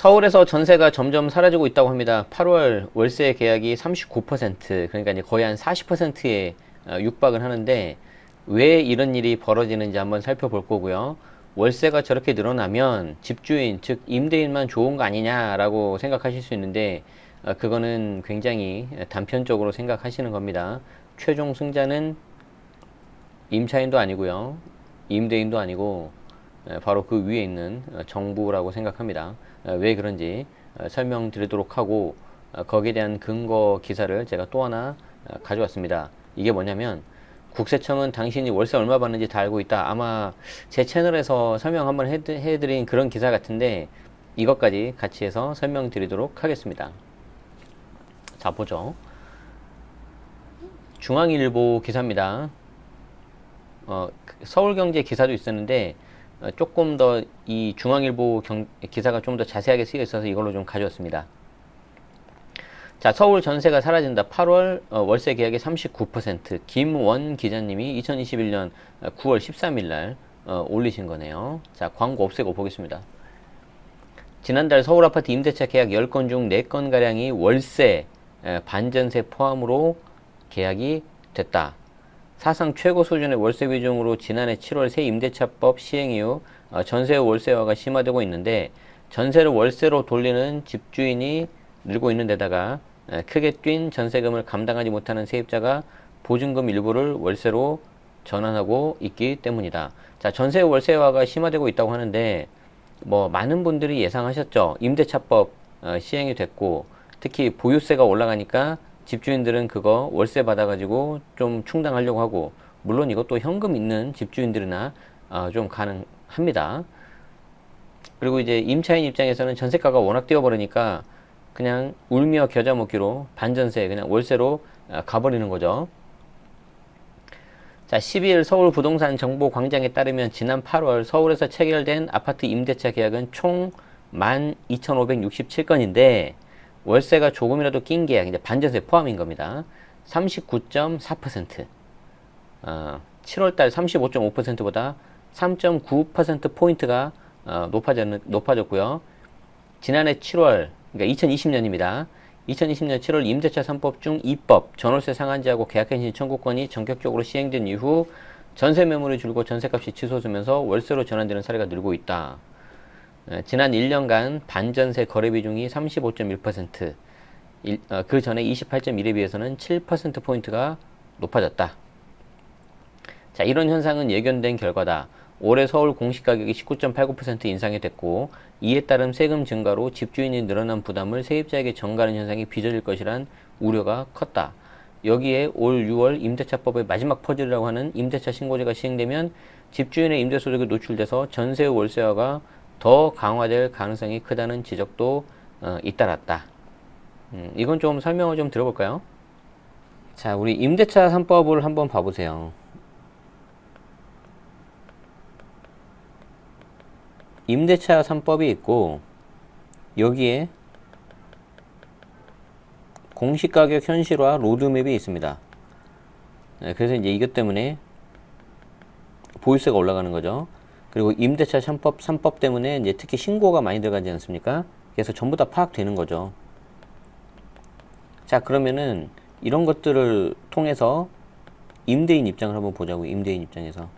서울에서 전세가 점점 사라지고 있다고 합니다. 8월 월세 계약이 39%, 그러니까 이제 거의 한 40%에 육박을 하는데 왜 이런 일이 벌어지는지 한번 살펴볼 거고요. 월세가 저렇게 늘어나면 집주인, 즉 임대인만 좋은 거 아니냐라고 생각하실 수 있는데 그거는 굉장히 단편적으로 생각하시는 겁니다. 최종 승자는 임차인도 아니고요. 임대인도 아니고 바로 그 위에 있는 정부라고 생각합니다. 왜 그런지 설명드리도록 하고 거기에 대한 근거 기사를 제가 또 하나 가져왔습니다. 이게 뭐냐면 국세청은 당신이 월세 얼마 받는지 다 알고 있다. 아마 제 채널에서 설명 한번 해드린 그런 기사 같은데 이것까지 같이 해서 설명드리도록 하겠습니다. 자, 보죠. 중앙일보 기사입니다. 서울경제 기사도 있었는데 조금 더 이 중앙일보 기사가 좀 더 자세하게 쓰여 있어서 이걸로 좀 가져왔습니다. 자, 서울 전세가 사라진다. 8월 월세 계약의 39%. 김원 기자님이 2021년 9월 13일 날 올리신 거네요. 자, 광고 없애고 보겠습니다. 지난달 서울 아파트 임대차 계약 10건 중 4건 가량이 월세 반전세 포함으로 계약이 됐다. 사상 최고 수준의 월세 비중으로 지난해 7월 새 임대차법 시행 이후 전세 월세화가 심화되고 있는데 전세를 월세로 돌리는 집주인이 늘고 있는 데다가 크게 뛴 전세금을 감당하지 못하는 세입자가 보증금 일부를 월세로 전환하고 있기 때문이다. 자, 전세 월세화가 심화되고 있다고 하는데 뭐 많은 분들이 예상하셨죠. 임대차법 시행이 됐고 특히 보유세가 올라가니까 집주인들은 그거 월세 받아가지고 좀 충당하려고 하고 물론 이것도 현금 있는 집주인들이나 좀 가능합니다. 그리고 이제 임차인 입장에서는 전세가가 워낙 뛰어버리니까 그냥 울며 겨자 먹기로 반전세 그냥 월세로 가버리는 거죠. 자, 12일 서울 부동산 정보 광장에 따르면 지난 8월 서울에서 체결된 아파트 임대차 계약은 총 12,567건인데 월세가 조금이라도 낀 계약, 이제 반전세 포함인 겁니다. 39.4%. 7월달 35.5%보다 3.9%포인트가 높아졌고요. 지난해 7월, 그러니까 2020년입니다. 2020년 7월 임대차 3법 중 2법 전월세 상한제하고 계약갱신 청구권이 전격적으로 시행된 이후 전세 매물이 줄고 전세값이 치솟으면서 월세로 전환되는 사례가 늘고 있다. 지난 1년간 반전세 거래 비중이 35.1%, 그 전에 28.1에 비해서는 7%포인트가 높아졌다. 자, 이런 현상은 예견된 결과다. 올해 서울 공시가격이 19.89% 인상이 됐고 이에 따른 세금 증가로 집주인이 늘어난 부담을 세입자에게 전가하는 현상이 빚어질 것이란 우려가 컸다. 여기에 올 6월 임대차법의 마지막 퍼즐이라고 하는 임대차 신고제가 시행되면 집주인의 임대소득이 노출돼서 전세 월세화가 더 강화될 가능성이 크다는 지적도 잇따랐다. 이건 좀 설명을 좀 들어볼까요? 자, 우리 임대차 3법을 한번 봐보세요. 임대차 3법이 있고 여기에 공시가격 현실화 로드맵이 있습니다. 그래서 이제 이것 때문에 보유세가 올라가는 거죠. 그리고 임대차 3법 때문에 이제 특히 신고가 많이 들어가지 않습니까? 그래서 전부 다 파악되는 거죠. 자, 그러면은 이런 것들을 통해서 임대인 입장을 한번 보자고. 임대인 입장에서.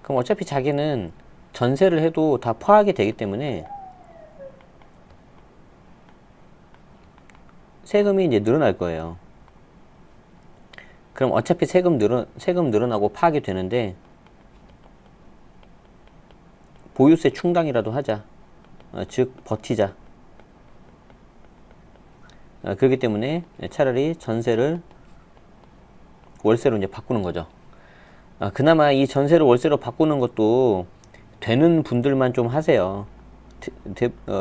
그럼 어차피 자기는 전세를 해도 다 파악이 되기 때문에 세금이 이제 늘어날 거예요. 그럼 어차피 세금 늘어나고 파악이 되는데 보유세 충당이라도 하자. 즉 버티자. 그렇기 때문에 차라리 전세를 월세로 이제 바꾸는 거죠. 그나마 이 전세를 월세로 바꾸는 것도 되는 분들만 좀 하세요.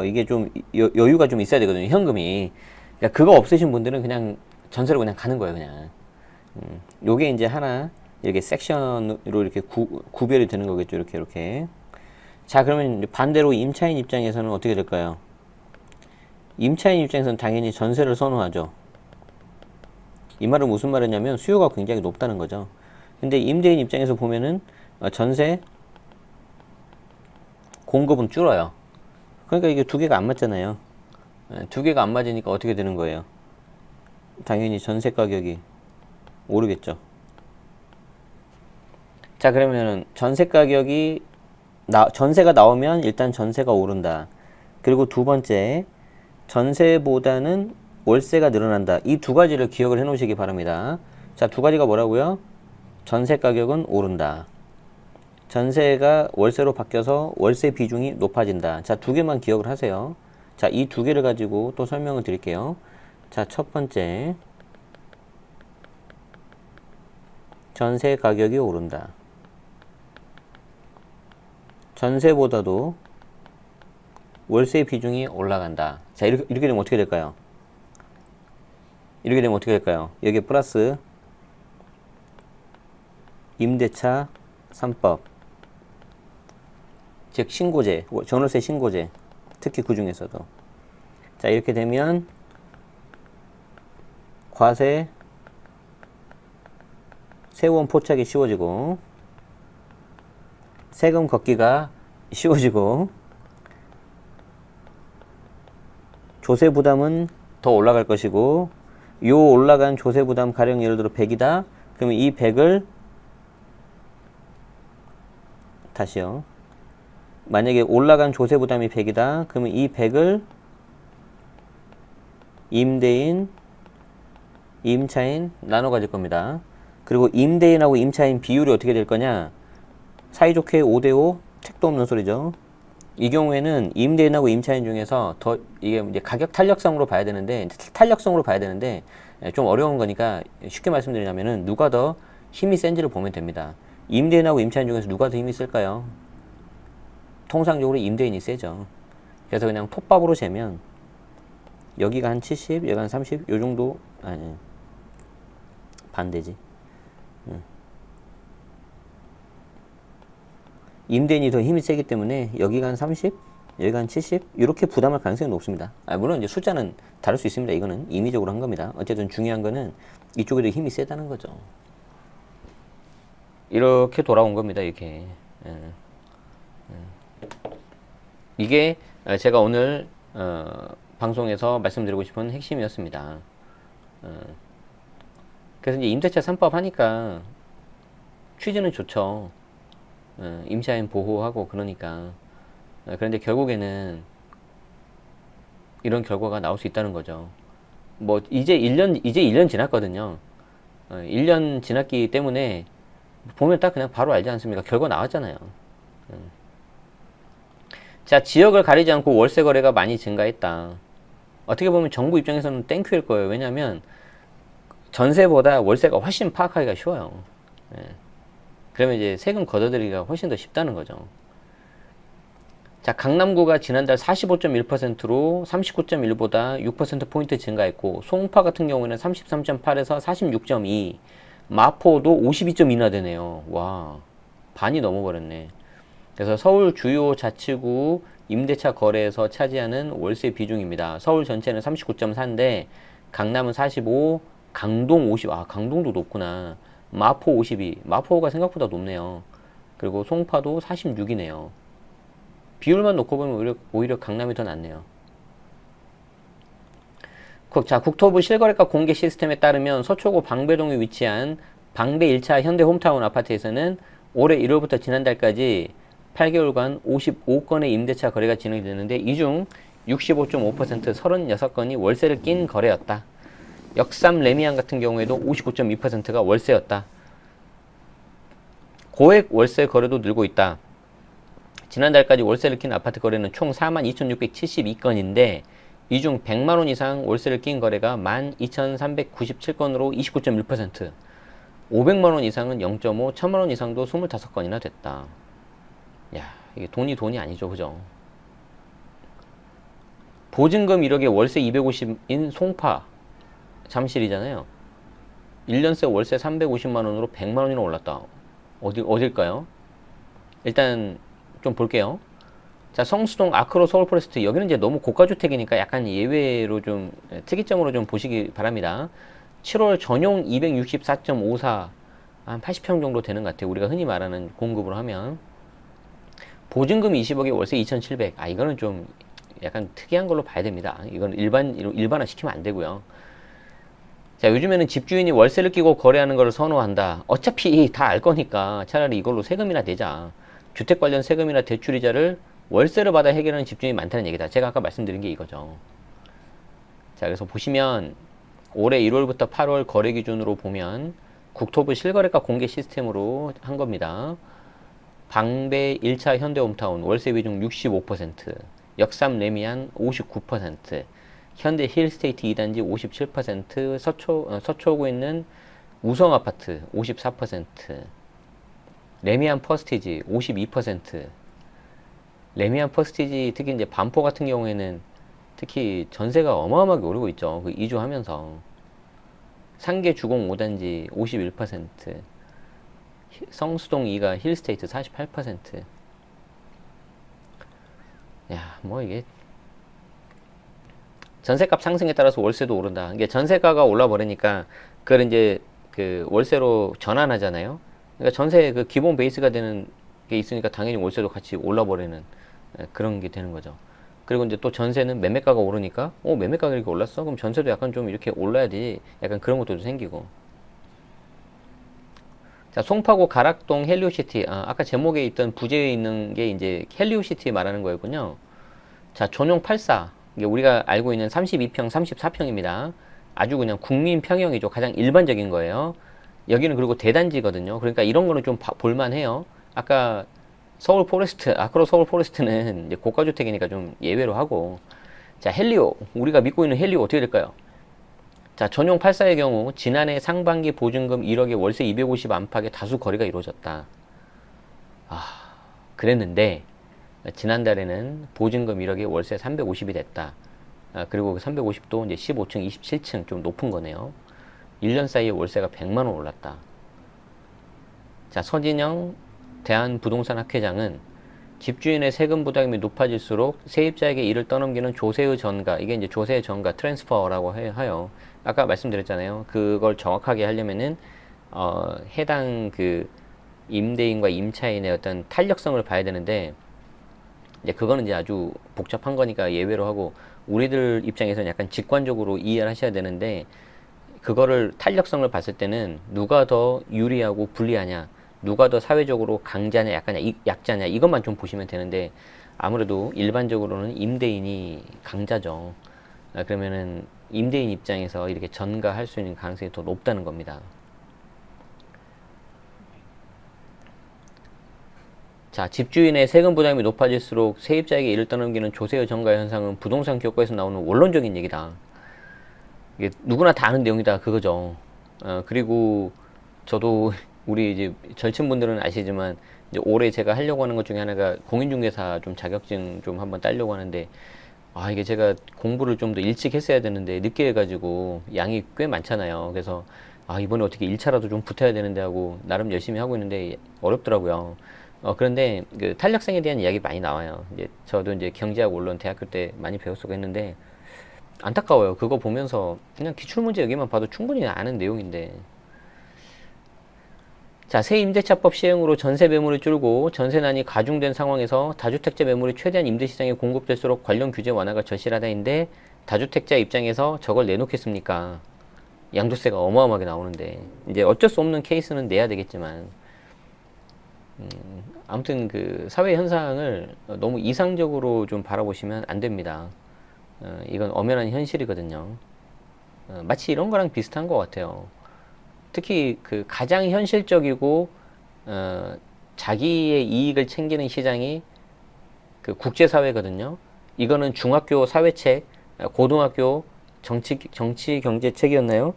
이게 좀 여유가 좀 있어야 되거든요. 현금이. 그러니까 그거 없으신 분들은 그냥 전세로 그냥 가는 거예요. 그냥. 요게 이제 하나 이렇게 섹션으로 이렇게 구별이 되는 거겠죠. 이렇게. 자, 그러면 반대로 임차인 입장에서는 어떻게 될까요? 임차인 입장에서는 당연히 전세를 선호하죠. 이 말은 무슨 말이냐면 수요가 굉장히 높다는 거죠. 근데 임대인 입장에서 보면은 전세 공급은 줄어요. 그러니까 이게 두 개가 안 맞잖아요. 두 개가 안 맞으니까 어떻게 되는 거예요? 당연히 전세 가격이 오르겠죠. 자, 그러면은 전세 가격이 전세가 나오면 일단 전세가 오른다. 그리고 두 번째, 전세보다는 월세가 늘어난다. 이 두 가지를 기억을 해 놓으시기 바랍니다. 자, 두 가지가 뭐라고요? 전세 가격은 오른다. 전세가 월세로 바뀌어서 월세 비중이 높아진다. 자, 두 개만 기억을 하세요. 자, 이 두 개를 가지고 또 설명을 드릴게요. 자, 첫 번째, 전세 가격이 오른다. 전세보다도 월세 비중이 올라간다. 자, 이렇게 되면 어떻게 될까요? 이렇게 되면 어떻게 될까요? 여기 플러스 임대차 3법, 즉 신고제, 전월세 신고제, 특히 그 중에서도. 자, 이렇게 되면 과세, 세원 포착이 쉬워지고 세금 걷기가 쉬워지고 조세 부담은 더 올라갈 것이고, 요 올라간 조세 부담 가령 예를 들어 100이다. 그러면 이 100을 다시요. 만약에 올라간 조세 부담이 100이다. 그러면 이 100을 임대인, 임차인 나눠 가질 겁니다. 그리고 임대인하고 임차인 비율이 어떻게 될 거냐? 사이좋게 5대5, 택도 없는 소리죠. 이 경우에는 임대인하고 임차인 중에서 더 이게 이제 가격 탄력성으로 봐야 되는데 좀 어려운 거니까 쉽게 말씀드리자면은 누가 더 힘이 센지를 보면 됩니다. 임대인하고 임차인 중에서 누가 더 힘이 쓸까요? 통상적으로 임대인이 세죠. 그래서 그냥 톱밥으로 재면 여기가 한 70, 여기가 한 30, 요 정도. 아니, 반대지. 임대인이 더 힘이 세기 때문에 여기가 한 30, 여기가 한 70 이렇게 부담할 가능성이 높습니다. 물론 이제 숫자는 다를 수 있습니다. 이거는 임의적으로 한 겁니다. 어쨌든 중요한 거는 이쪽에 더 힘이 세다는 거죠. 이렇게 돌아온 겁니다. 이렇게. 이게 제가 오늘 방송에서 말씀드리고 싶은 핵심이었습니다. 그래서 이제 임대차 3법 하니까 취지는 좋죠. 임차인 보호하고 그러니까. 그런데 결국에는 이런 결과가 나올 수 있다는 거죠. 뭐 이제 1년 지났거든요. 1년 지났기 때문에 보면 딱 그냥 바로 알지 않습니까? 결과 나왔잖아요. 자, 지역을 가리지 않고 월세 거래가 많이 증가했다. 어떻게 보면 정부 입장에서는 땡큐일 거예요. 왜냐하면 전세보다 월세가 훨씬 파악하기가 쉬워요. 그러면 이제 세금 걷어들이기가 훨씬 더 쉽다는 거죠. 자, 강남구가 지난달 45.1%로 39.1보다 6%포인트 증가했고, 송파 같은 경우에는 33.8에서 46.2, 마포도 52.2나 되네요. 와, 반이 넘어버렸네. 그래서 서울 주요 자치구 임대차 거래에서 차지하는 월세 비중입니다. 서울 전체는 39.4인데, 강남은 45, 강동 50, 강동도 높구나. 마포 52, 마포가 생각보다 높네요. 그리고 송파도 46이네요. 비율만 놓고 보면 오히려 강남이 더 낫네요. 자, 국토부 실거래가 공개 시스템에 따르면 서초구 방배동에 위치한 방배 1차 현대홈타운 아파트에서는 올해 1월부터 지난달까지 8개월간 55건의 임대차 거래가 진행이 되는데, 이 중 65.5% 36건이 월세를 낀 거래였다. 역삼 레미안 같은 경우에도 59.2%가 월세였다. 고액 월세 거래도 늘고 있다. 지난달까지 월세를 낀 아파트 거래는 총 42,672건인데 이 중 100만원 이상 월세를 낀 거래가 12,397건으로 29.1%, 500만원 이상은 0.5, 1000만원 이상도 25건이나 됐다. 야, 이게 돈이 아니죠, 그죠? 보증금 1억에 월세 250인 송파 잠실이잖아요. 1년새 월세 350만원으로 100만원이나 올랐다. 어딜까요? 일단 좀 볼게요. 자, 성수동 아크로 서울포레스트, 여기는 이제 너무 고가주택이니까 약간 예외로 좀 특이점으로 좀 보시기 바랍니다. 7월 전용 264.54, 한 80평 정도 되는 것 같아요. 우리가 흔히 말하는 공급으로 하면. 보증금 20억에 월세 2,700. 이거는 좀 약간 특이한 걸로 봐야 됩니다. 이건 일반화 시키면 안 되고요. 자, 요즘에는 집주인이 월세를 끼고 거래하는 걸 선호한다. 어차피 다 알 거니까 차라리 이걸로 세금이나 내자. 주택 관련 세금이나 대출이자를 월세를 받아 해결하는 집주인이 많다는 얘기다. 제가 아까 말씀드린 게 이거죠. 자, 그래서 보시면 올해 1월부터 8월 거래 기준으로 보면 국토부 실거래가 공개 시스템으로 한 겁니다. 방배 1차 현대홈타운 월세 비중 65%, 역삼 레미안 59%, 현대 힐스테이트 2단지 57%, 서초구에 있는 우성아파트 54%, 레미안 퍼스티지 52%, 레미안 퍼스티지 특히 이제 반포 같은 경우에는 특히 전세가 어마어마하게 오르고 있죠. 그 이주하면서. 상계 주공 5단지 51%, 성수동 2가 힐스테이트 48%. 야, 뭐 이게 전세값 상승에 따라서 월세도 오른다. 이게 전세가가 올라 버리니까 그걸 이제 그 월세로 전환하잖아요. 그러니까 전세 그 기본 베이스가 되는 게 있으니까 당연히 월세도 같이 올라 버리는 그런 게 되는 거죠. 그리고 이제 또 전세는 매매가가 오르니까 매매가가 이렇게 올랐어? 그럼 전세도 약간 좀 이렇게 올라야지. 약간 그런 것도 좀 생기고. 자, 송파구 가락동 헬리오시티. 아까 제목에 있던 부재에 있는 게 이제 헬리오시티 말하는 거였군요. 자, 전용 84. 이게 우리가 알고 있는 32평, 34평입니다. 아주 그냥 국민 평형이죠. 가장 일반적인 거예요. 여기는 그리고 대단지거든요. 그러니까 이런 거는 좀 볼만해요. 아까 서울 포레스트, 아크로 서울 포레스트는 이제 고가주택이니까 좀 예외로 하고. 자, 헬리오. 우리가 믿고 있는 헬리오 어떻게 될까요? 자, 전용 84의 경우 지난해 상반기 보증금 1억에 월세 250 안팎의 다수 거래가 이루어졌다. 그랬는데 지난달에는 보증금 1억에 월세 350이 됐다. 그리고 그 350도 이제 15층, 27층 좀 높은 거네요. 1년 사이에 월세가 100만 원 올랐다. 자, 서진영 대한부동산학회장은 집주인의 세금 부담이 높아질수록 세입자에게 이를 떠넘기는 조세의 전가, 이게 이제 조세의 전가 트랜스퍼라고 해요. 아까 말씀드렸잖아요. 그걸 정확하게 하려면은 해당 그 임대인과 임차인의 어떤 탄력성을 봐야 되는데 이제 그거는 이제 아주 복잡한 거니까 예외로 하고 우리들 입장에서는 약간 직관적으로 이해를 하셔야 되는데 그거를 탄력성을 봤을 때는 누가 더 유리하고 불리하냐, 누가 더 사회적으로 강자냐, 약자냐 이것만 좀 보시면 되는데 아무래도 일반적으로는 임대인이 강자죠. 그러면은 임대인 입장에서 이렇게 전가할 수 있는 가능성이 더 높다는 겁니다. 자, 집주인의 세금 부담이 높아질수록 세입자에게 이를 떠넘기는 조세의 전가 현상은 부동산 교과에서 나오는 원론적인 얘기다. 이게 누구나 다 아는 내용이다 그거죠. 그리고 저도 우리 이제 절친분들은 아시지만 이제 올해 제가 하려고 하는 것 중에 하나가 공인중개사 좀 자격증 좀 한번 따려고 하는데 이게 제가 공부를 좀 더 일찍 했어야 되는데 늦게 해가지고 양이 꽤 많잖아요. 그래서 이번에 어떻게 1차라도 좀 붙어야 되는데 하고 나름 열심히 하고 있는데 어렵더라고요. 그런데 그 탄력성에 대한 이야기 많이 나와요. 이제 저도 이제 경제학 원론 대학교 때 많이 배웠었고 했는데 안타까워요. 그거 보면서 그냥 기출문제 여기만 봐도 충분히 아는 내용인데. 자, 새 임대차법 시행으로 전세 매물이 줄고 전세난이 가중된 상황에서 다주택자 매물이 최대한 임대시장에 공급될수록 관련 규제 완화가 절실하다인데 다주택자 입장에서 저걸 내놓겠습니까? 양도세가 어마어마하게 나오는데 이제 어쩔 수 없는 케이스는 내야 되겠지만 아무튼 그 사회 현상을 너무 이상적으로 좀 바라보시면 안 됩니다. 이건 엄연한 현실이거든요. 마치 이런 거랑 비슷한 것 같아요. 특히 그 가장 현실적이고 자기의 이익을 챙기는 시장이 그 국제사회거든요. 이거는 중학교 사회책, 고등학교 정치 경제책이었나요?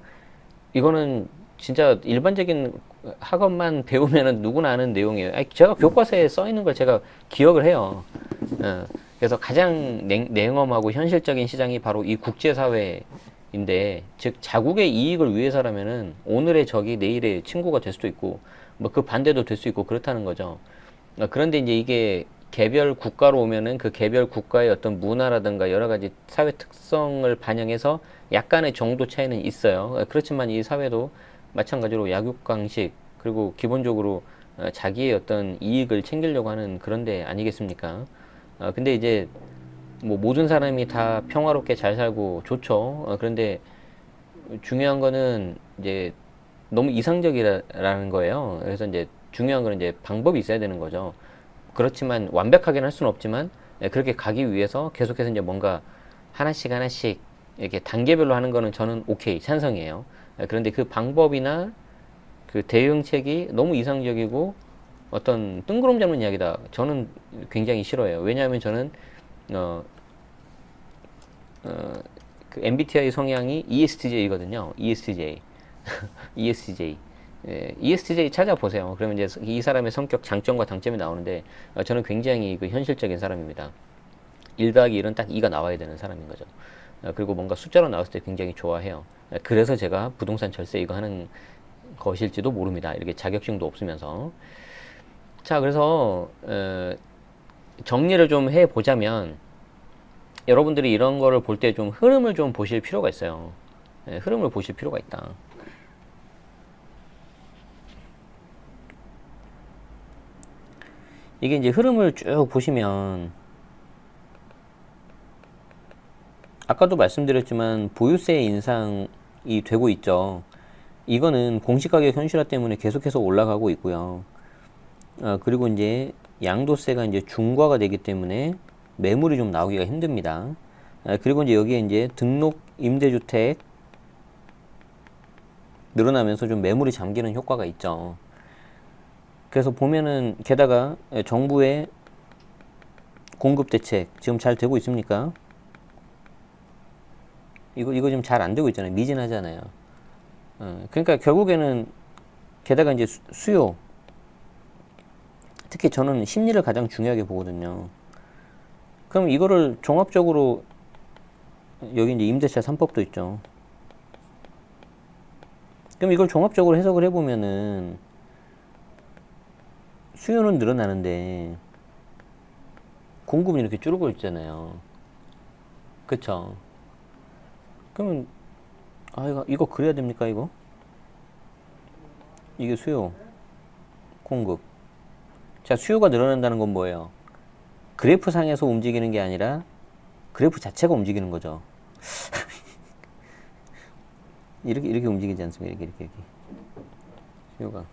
이거는 진짜 일반적인 학업만 배우면은 누구나 아는 내용이에요. 제가 교과서에 써 있는 걸 제가 기억을 해요. 그래서 가장 냉엄하고 현실적인 시장이 바로 이 국제사회인데, 즉 자국의 이익을 위해서라면은 오늘의 적이 내일의 친구가 될 수도 있고, 뭐 그 반대도 될 수 있고 그렇다는 거죠. 그런데 이제 이게 개별 국가로 오면은 그 개별 국가의 어떤 문화라든가 여러 가지 사회 특성을 반영해서 약간의 정도 차이는 있어요. 그렇지만 이 사회도 마찬가지로 약육강식, 그리고 기본적으로 자기의 어떤 이익을 챙기려고 하는 그런 데 아니겠습니까? 근데 이제 뭐 모든 사람이 다 평화롭게 잘 살고 좋죠. 그런데 중요한 거는 이제 너무 이상적이라는 거예요. 그래서 이제 중요한 거는 이제 방법이 있어야 되는 거죠. 그렇지만 완벽하게는 할 수는 없지만 그렇게 가기 위해서 계속해서 이제 뭔가 하나씩 하나씩 이렇게 단계별로 하는 거는 저는 오케이 찬성이에요. 그런데 그 방법이나 그 대응책이 너무 이상적이고 어떤 뜬구름 잡는 이야기다. 저는 굉장히 싫어해요. 왜냐하면 저는 어, 그 MBTI 성향이 ESTJ거든요. ESTJ. ESTJ. 예, ESTJ 찾아보세요. 그러면 이제 이 사람의 성격 장점과 단점이 나오는데 저는 굉장히 그 현실적인 사람입니다. 1 더하기 1은 딱 2가 나와야 되는 사람인 거죠. 그리고 뭔가 숫자로 나왔을 때 굉장히 좋아해요. 그래서 제가 부동산 절세 이거 하는 것일지도 모릅니다. 이렇게 자격증도 없으면서. 자, 그래서 정리를 좀 해보자면 여러분들이 이런 거를 볼 때 좀 흐름을 좀 보실 필요가 있어요. 흐름을 보실 필요가 있다. 이게 이제 흐름을 쭉 보시면 아까도 말씀드렸지만 보유세 인상이 되고 있죠. 이거는 공시가격 현실화 때문에 계속해서 올라가고 있고요. 그리고 이제 양도세가 이제 중과가 되기 때문에 매물이 좀 나오기가 힘듭니다. 그리고 이제 여기에 이제 등록 임대주택 늘어나면서 좀 매물이 잠기는 효과가 있죠. 그래서 보면은 게다가 정부의 공급 대책 지금 잘 되고 있습니까? 이거 지금 잘 안 되고 있잖아요. 미진하잖아요. 그러니까 결국에는 게다가 이제 수요, 특히 저는 심리를 가장 중요하게 보거든요. 그럼 이거를 종합적으로 여기 이제 임대차 3법도 있죠. 그럼 이걸 종합적으로 해석을 해보면은 수요는 늘어나는데 공급은 이렇게 줄고 있잖아요. 그쵸? 그러면 이거 그래야 됩니까 이거? 이게 수요, 공급. 자, 수요가 늘어난다는 건 뭐예요? 그래프 상에서 움직이는 게 아니라 그래프 자체가 움직이는 거죠. 이렇게 움직이지 않습니까? 이렇게. 수요가.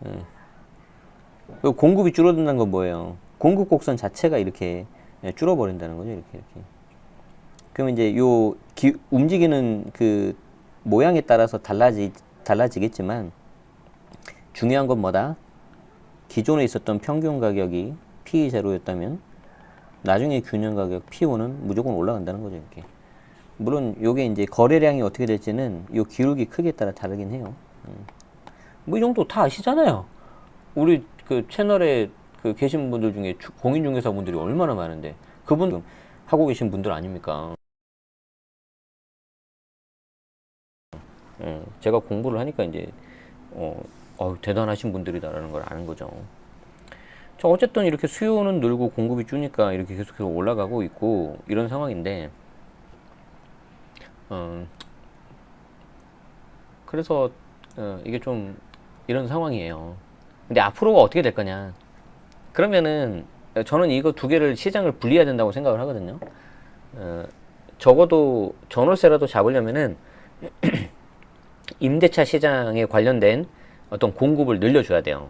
예. 그리고 공급이 줄어든다는 건 뭐예요? 공급 곡선 자체가 이렇게 줄어버린다는 거죠. 이렇게. 그러면 이제 움직이는 그 모양에 따라서 달라지겠지만 중요한 건 뭐다? 기존에 있었던 평균 가격이 P0였다면 나중에 균형 가격 P5는 무조건 올라간다는 거죠. 이렇게. 물론 요게 이제 거래량이 어떻게 될지는 요 기울기 크기에 따라 다르긴 해요. 뭐 이 정도 다 아시잖아요. 우리 그 채널에 그 계신 분들 중에 공인중개사분들이 얼마나 많은데 그분 하고 계신 분들 아닙니까? 제가 공부를 하니까 이제 대단하신 분들이다라는 걸 아는 거죠. 자, 어쨌든 이렇게 수요는 늘고 공급이 주니까 이렇게 계속해서 올라가고 있고 이런 상황인데 그래서 이게 좀 이런 상황이에요. 근데 앞으로가 어떻게 될 거냐? 그러면은 저는 이거 두 개를 시장을 분리해야 된다고 생각을 하거든요. 적어도 전월세라도 잡으려면은 임대차 시장에 관련된 어떤 공급을 늘려줘야 돼요.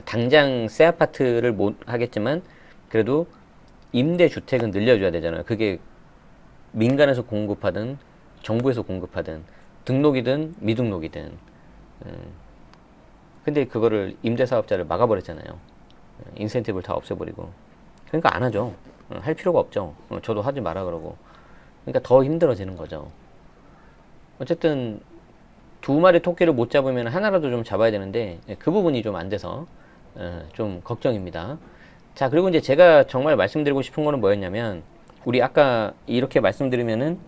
당장 새 아파트를 못 하겠지만 그래도 임대주택은 늘려줘야 되잖아요. 그게 민간에서 공급하든 정부에서 공급하든 등록이든 미등록이든. 근데 그거를 임대사업자를 막아버렸잖아요. 인센티브를 다 없애버리고. 그러니까 안 하죠. 할 필요가 없죠. 저도 하지 마라 그러고. 그러니까 더 힘들어지는 거죠. 어쨌든 두 마리 토끼를 못 잡으면 하나라도 좀 잡아야 되는데 그 부분이 좀 안 돼서 좀 걱정입니다. 자, 그리고 이제 제가 정말 말씀드리고 싶은 거는 뭐였냐면 우리 아까 이렇게 말씀드리면은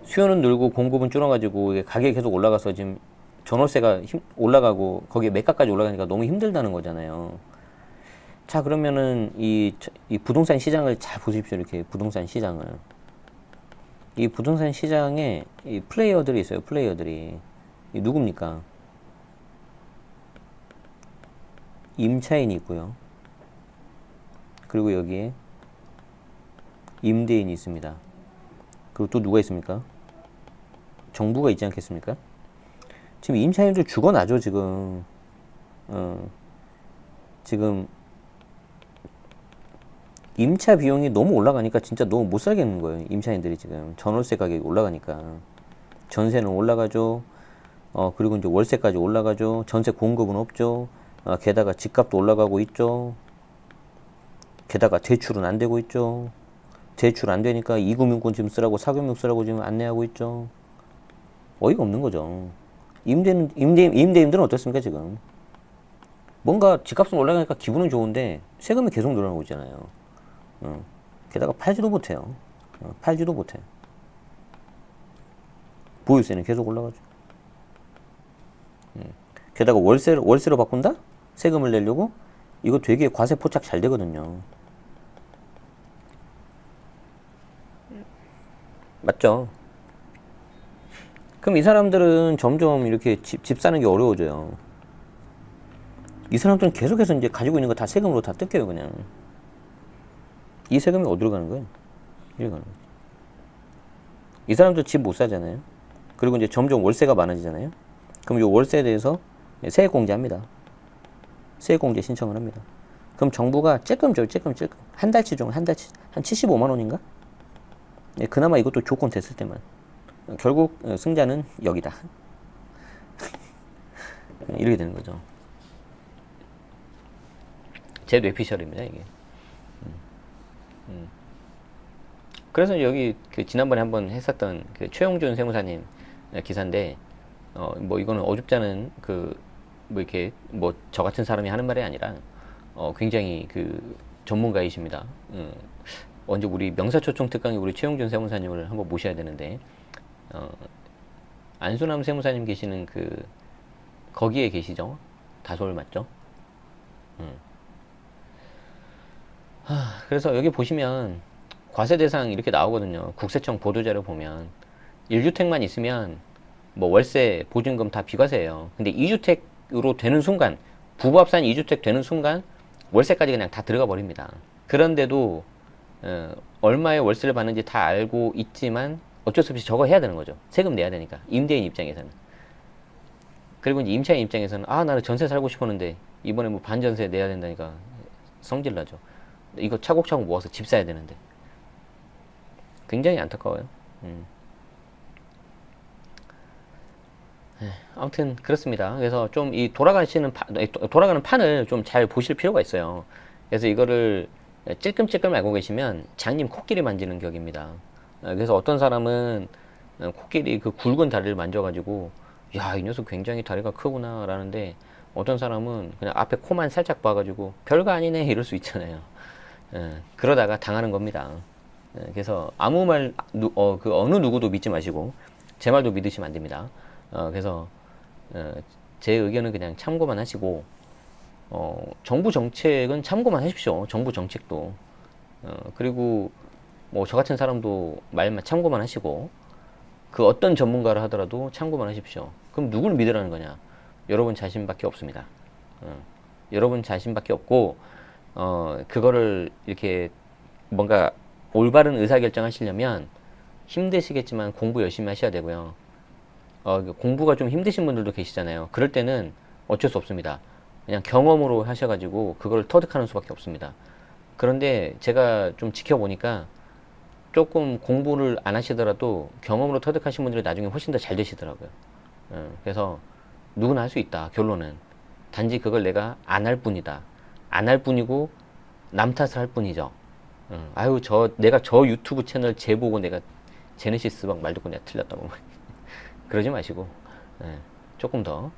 수요는 늘고 공급은 줄어가지고 가격이 계속 올라가서 지금 전월세가 올라가고 거기에 매가까지 올라가니까 너무 힘들다는 거잖아요. 자, 그러면은 이 부동산 시장을 잘 보십시오. 이렇게 부동산 시장을. 이 부동산 시장에 이 플레이어들이 있어요. 플레이어들이. 이 누굽니까? 임차인이 있고요. 그리고 여기에 임대인이 있습니다. 그리고 또 누가 있습니까? 정부가 있지 않겠습니까? 지금 임차인들 죽어나죠 지금. 지금 임차 비용이 너무 올라가니까 진짜 너무 못 살겠는 거예요. 임차인들이 지금 전월세 가격이 올라가니까 전세는 올라가죠. 그리고 이제 월세까지 올라가죠. 전세 공급은 없죠. 게다가 집값도 올라가고 있죠. 게다가 대출은 안 되고 있죠. 대출 안 되니까 2금융권 지금 쓰라고 4금융 쓰라고 지금 안내하고 있죠. 어이가 없는 거죠. 임대인들은 어떻습니까 지금? 뭔가 집값은 올라가니까 기분은 좋은데 세금이 계속 늘어나고 있잖아요. 게다가 팔지도 못해요. 팔지도 못해. 보유세는 계속 올라가죠. 게다가 월세로 바꾼다? 세금을 내려고? 이거 되게 과세 포착 잘 되거든요. 맞죠? 그럼 이 사람들은 점점 이렇게 집 사는 게 어려워져요. 이 사람들은 계속해서 이제 가지고 있는 거 다 세금으로 다 뜯겨요, 그냥. 이 세금이 어디로 가는 거예요? 이리 가는 거예요. 이 사람들 집 못 사잖아요. 그리고 이제 점점 월세가 많아지잖아요. 그럼 이 월세에 대해서 세액공제합니다. 세액공제 신청을 합니다. 그럼 정부가 쬐끔 줘요, 쬐끔. 한 달치 정도, 한 75만 원인가? 예, 그나마 이것도 조건 됐을 때만. 결국 승자는 여기다. 이렇게 되는 거죠. 제 뇌피셜입니다, 이게. 그래서 여기 그 지난번에 한번 했었던 그 최용준 세무사님 기사인데, 뭐 이거는 어줍잖은 뭐 이렇게 뭐 저 같은 사람이 하는 말이 아니라, 굉장히 그 전문가이십니다. 언제 우리 명사초청 특강에 우리 최용준 세무사님을 한번 모셔야 되는데, 안수남 세무사님 계시는 거기에 계시죠? 다솔 맞죠? 그래서 여기 보시면 과세 대상 이렇게 나오거든요. 국세청 보도자료 보면 1주택만 있으면 뭐 월세, 보증금 다 비과세예요. 근데 2주택으로 되는 순간, 부부 합산 2주택 되는 순간 월세까지 그냥 다 들어가 버립니다. 그런데도 얼마의 월세를 받는지 다 알고 있지만 어쩔 수 없이 저거 해야 되는 거죠. 세금 내야 되니까. 임대인 입장에서는. 그리고 이제 임차인 입장에서는 나는 전세 살고 싶었는데 이번에 뭐 반전세 내야 된다니까 성질 나죠. 이거 차곡차곡 모아서 집 사야 되는데. 굉장히 안타까워요. 아무튼 그렇습니다. 그래서 좀 이 돌아가는 판을 좀 잘 보실 필요가 있어요. 그래서 이거를 찔끔찔끔 알고 계시면 장님 코끼리 만지는 격입니다. 그래서 어떤 사람은 코끼리 그 굵은 다리를 만져가지고 야, 이 녀석 굉장히 다리가 크구나 라는데, 어떤 사람은 그냥 앞에 코만 살짝 봐가지고 별거 아니네 이럴 수 있잖아요. 그러다가 당하는 겁니다. 그래서 아무 말, 어느 누구도 믿지 마시고 제 말도 믿으시면 안 됩니다. 그래서 제 의견은 그냥 참고만 하시고, 정부 정책은 참고만 하십시오. 정부 정책도. 그리고 뭐 저 같은 사람도 말만 참고만 하시고, 그 어떤 전문가를 하더라도 참고만 하십시오. 그럼 누굴 믿으라는 거냐? 여러분 자신밖에 없습니다. 여러분 자신밖에 없고, 그거를 이렇게 뭔가 올바른 의사결정 하시려면 힘드시겠지만 공부 열심히 하셔야 되고요. 공부가 좀 힘드신 분들도 계시잖아요. 그럴 때는 어쩔 수 없습니다. 그냥 경험으로 하셔가지고 그걸 터득하는 수밖에 없습니다. 그런데 제가 좀 지켜보니까 조금 공부를 안 하시더라도 경험으로 터득하신 분들이 나중에 훨씬 더 잘 되시더라고요. 그래서 누구나 할 수 있다. 결론은 단지 그걸 내가 안 할 뿐이다. 안 할 뿐이고 남 탓을 할 뿐이죠. 내가 저 유튜브 채널 제보고 내가 제네시스 막 말 듣고 내가 틀렸다고 그러지 마시고, 조금 더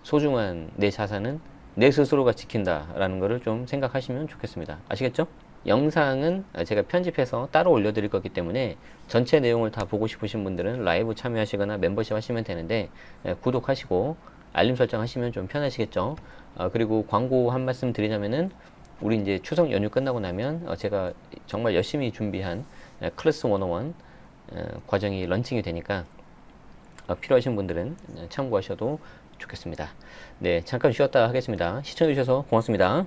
소중한 내 자산은 내 스스로가 지킨다라는 거를 좀 생각하시면 좋겠습니다. 아시겠죠? 영상은 제가 편집해서 따로 올려드릴 거기 때문에 전체 내용을 다 보고 싶으신 분들은 라이브 참여하시거나 멤버십 하시면 되는데, 구독하시고 알림 설정 하시면 좀 편하시겠죠. 그리고 광고 한 말씀 드리자면은, 우리 이제 추석 연휴 끝나고 나면 제가 정말 열심히 준비한 클래스 101 과정이 런칭이 되니까 필요하신 분들은 참고하셔도 좋겠습니다. 네, 잠깐 쉬었다 하겠습니다. 시청해주셔서 고맙습니다.